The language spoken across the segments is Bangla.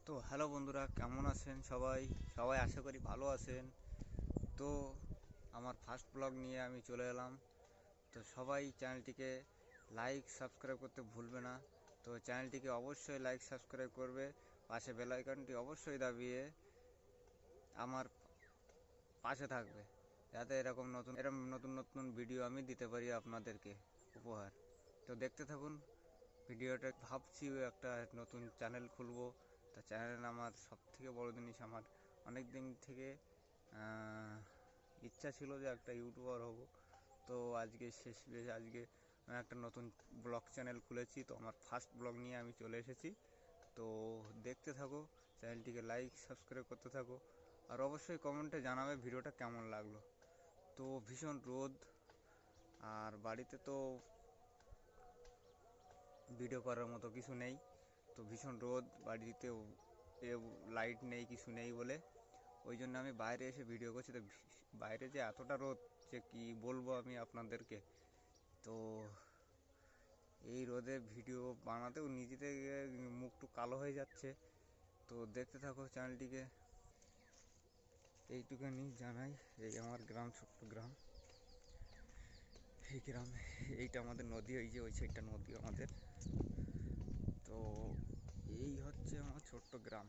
তো হ্যালো বন্ধুরা, কেমন আছেন সবাই? সবাই আশা করি ভালো আছেন। তো আমার ফার্স্ট ব্লগ নিয়ে আমি চলে এলাম। তো সবাই চ্যানেলটিকে লাইক সাবস্ক্রাইব করতে ভুলবে না। তো চ্যানেলটিকে অবশ্যই লাইক সাবস্ক্রাইব করবে, পাশে বেল আইকনটি অবশ্যই দাবিয়ে আমার পাশে থাকবে, যাতে এরকম নতুন নতুন ভিডিও আমি দিতে পারি আপনাদেরকে উপহার। তো দেখতে থাকুন ভিডিওটা। ভাবছি একটা নতুন চ্যানেল খুলবো। তা চ্যানেল আমার সব থেকে বড় জিনিস, আমার অনেক দিন থেকে ইচ্ছা ছিল যে একটা ইউটিউবার হব। তো আজকে আমি একটা নতুন ব্লগ চ্যানেল খুলেছি। তো আমার ফার্স্ট ব্লগ নিয়ে আমি চলে এসেছি। তো দেখতে থাকো, চ্যানেলটিকে লাইক সাবস্ক্রাইব করতে থাকো, আর অবশ্যই কমেন্টে জানাবে ভিডিওটা কেমন লাগলো। তো ভীষণ রোদ, আর বাড়িতে তো ভিডিও করার মতো কিছু নেই। তো ভীষণ রোদ, বাড়িতেও লাইট নেই, কিছু নেই বলে ওই জন্য আমি বাইরে এসে ভিডিও করছি। তো বাইরে যে এতটা রোদ, যে কি বলবো আমি আপনাদেরকে। তো এই রোদে ভিডিও বানাতেও নিজে থেকে মুখটু কালো হয়ে যাচ্ছে। তো দেখতে থাকো চ্যানেলটিকে। এইটুখানি জানাই, এই আমার গ্রাম, ছোট্ট গ্রাম। এই গ্রামে এইটা আমাদের নদী, ওই যে ওই সাইডটা নদী আমাদের। তো এই হচ্ছে আমার ছোট্ট গ্রাম।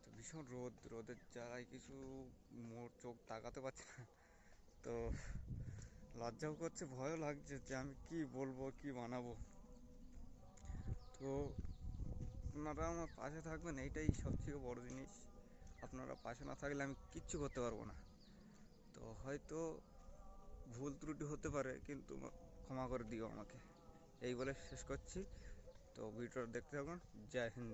তো ভীষণ রোদের জ্বালায় কিছু মোর চোখ তাকাতে পারছে না। তো লজ্জাও করছে, ভয়ও লাগছে যে আমি কি বলবো, কি বানাবো। তো আপনারা আমার পাশে থাকবেন, এইটাই সবথেকে বড় জিনিস। আপনারা পাশে না থাকলে আমি কিচ্ছু করতে পারবো না। তো হয়তো ভুল ত্রুটি হতে পারে, কিন্তু ক্ষমা করে দিও আমাকে, এই বলে শেষ করছি। তো ভিডিওটা দেখতে থাকুন। জয় হিন্দ।